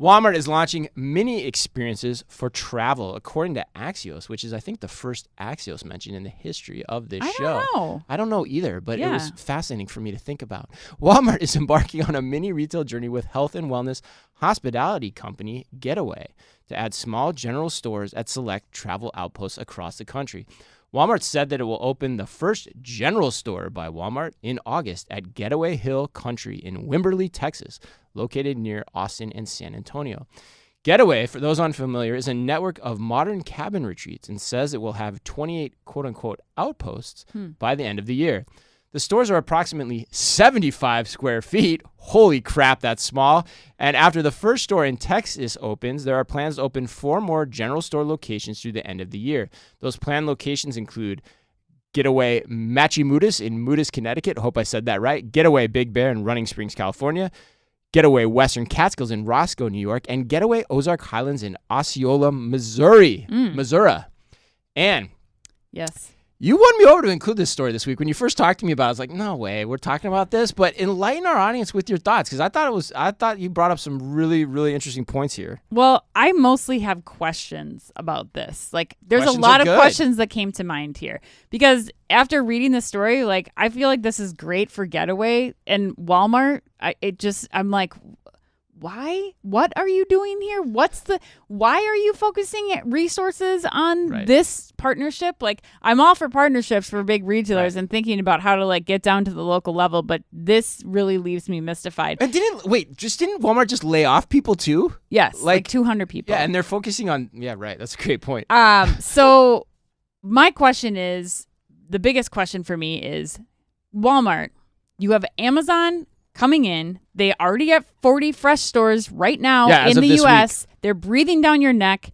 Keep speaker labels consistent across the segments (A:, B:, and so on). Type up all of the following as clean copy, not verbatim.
A: Walmart is launching mini experiences for travel, according to Axios, which is, I think, the first Axios mentioned in the history of this show. I don't know either, but it was fascinating for me to think about. Walmart is embarking on a mini retail journey with health and wellness hospitality company Getaway to add small general stores at select travel outposts across the country. Walmart said that it will open the first general store by Walmart in August at Getaway Hill Country in Wimberley, Texas, located near Austin and San Antonio. Getaway, for those unfamiliar, is a network of modern cabin retreats and says it will have 28 quote-unquote outposts by the end of the year. The stores are approximately 75 square feet. Holy crap, that's small. And after the first store in Texas opens, there are plans to open 4 more general store locations through the end of the year. Those planned locations include Getaway Machimudis in Moodus, Connecticut. Hope I said that right. Getaway Big Bear in Running Springs, California. Getaway Western Catskills in Roscoe, New York. And Getaway Ozark Highlands in Osceola, Missouri. And
B: yes,
A: you won me over to include this story this week. When you first talked to me about it, I was like, no way, we're talking about this. But enlighten our audience with your thoughts, because I thought you brought up some really, really interesting points here.
B: Well, I mostly have questions about this. Like, there's a lot of questions that came to mind here. Because after reading the story, like, I feel like this is great for Getaway and Walmart. I'm like, why? What are you doing here? Why are you focusing resources on this partnership? Like, I'm all for partnerships for big retailers and thinking about how to like get down to the local level, but this really leaves me mystified.
A: And didn't Walmart just lay off people too?
B: Yes, like 200 people.
A: Yeah, and they're focusing on, that's a great point.
B: So my question is, the biggest question for me is, Walmart, you have Amazon coming in. They already have 40 fresh stores right now in the U.S. They're breathing down your neck.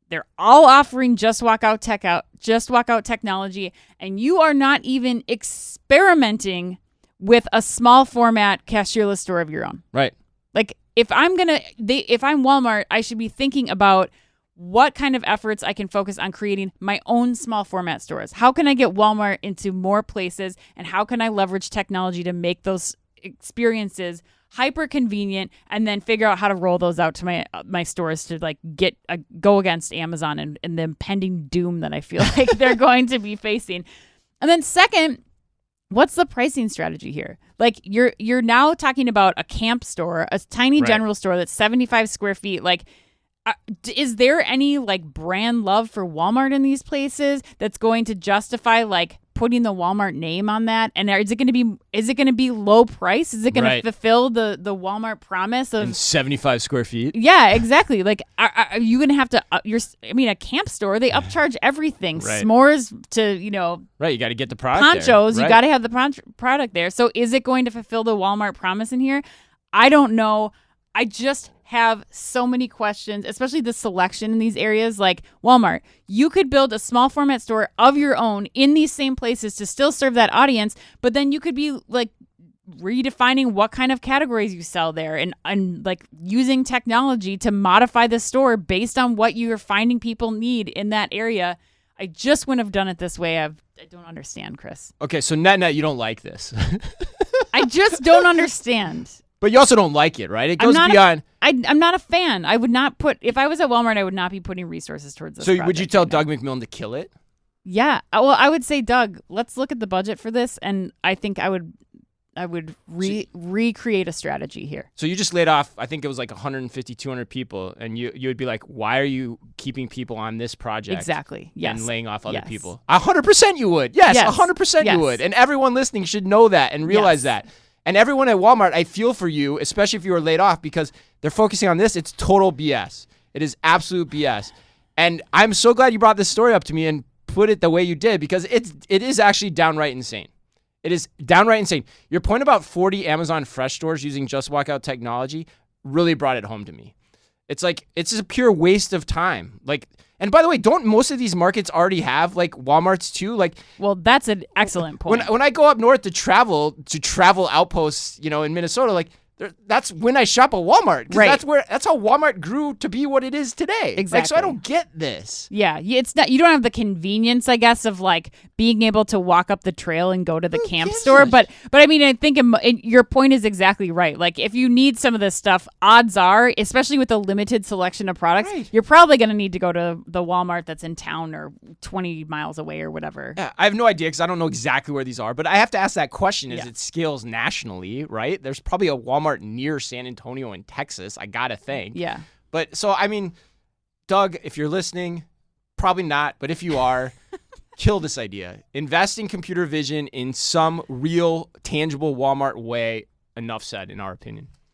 B: They're all offering just walk out technology, and you are not even experimenting with a small format cashierless store of your own.
A: Right.
B: Like, if I'm Walmart, I should be thinking about what kind of efforts I can focus on creating my own small format stores. How can I get Walmart into more places, and how can I leverage technology to make those experiences hyper convenient, and then figure out how to roll those out to my stores to like go against Amazon and the impending doom that I feel like they're going to be facing. And then second, what's the pricing strategy here? Like, you're now talking about a camp store, a tiny general store that's 75 square feet. Like, is there any like brand love for Walmart in these places that's going to justify like putting the Walmart name on that? And is it going to be low price? Is it going to fulfill the Walmart promise of
A: in 75 square feet?
B: Yeah, exactly. Like, are you going to have to? A camp store, they upcharge everything. S'mores to
A: you got to get the product.
B: Ponchos, you got to have the product there. So is it going to fulfill the Walmart promise in here? I don't know. I just have so many questions, especially the selection in these areas. Like Walmart, you could build a small format store of your own in these same places to still serve that audience, but then you could be like redefining what kind of categories you sell there, and like using technology to modify the store based on what you're finding people need in that area. I just wouldn't have done it this way. I don't understand, Chris.
A: Okay, so net, you don't like this.
B: I just don't understand.
A: But you also don't like it, right? It goes beyond.
B: I'm not a fan. I would not if I was at Walmart, I would not be putting resources towards this.
A: So would you tell Doug McMillon to kill it?
B: Yeah. Well, I would say, Doug, let's look at the budget for this, and I think I would recreate a strategy here.
A: So you just laid off, I think it was like 150, 200 people, and you would be like, why are you keeping people on this project?
B: Exactly. Yes.
A: And laying off other people? 100% you would. Yes. 100% you would. And everyone listening should know that and realize that. And everyone at Walmart, I feel for you, especially if you were laid off, because they're focusing on this. It's total BS. It is absolute BS. And I'm so glad you brought this story up to me and put it the way you did, because it is actually downright insane. It is downright insane. Your point about 40 Amazon Fresh stores using Just Walk Out technology really brought it home to me. It's like, it's a pure waste of time. Like, and by the way, don't most of these markets already have like Walmarts too? Like,
B: well, that's an excellent point.
A: When I go up north to travel outposts, in Minnesota, like That's when I shop at Walmart.
B: Right.
A: That's how Walmart grew to be what it is today.
B: Exactly.
A: So I don't get this.
B: Yeah, it's not. You don't have the convenience, I guess, of like being able to walk up the trail and go to the camp store. But I mean, I think your point is exactly right. Like, if you need some of this stuff, odds are, especially with a limited selection of products, you're probably going to need to go to the Walmart that's in town or 20 miles away or whatever.
A: Yeah, I have no idea because I don't know exactly where these are. But I have to ask that question as it scales nationally, right? There's probably a Walmart near San Antonio in Texas, I gotta think.
B: Yeah.
A: But so, I mean, Doug, if you're listening, probably not, but if you are, kill this idea. Invest in computer vision in some real, tangible Walmart way. Enough said, in our opinion.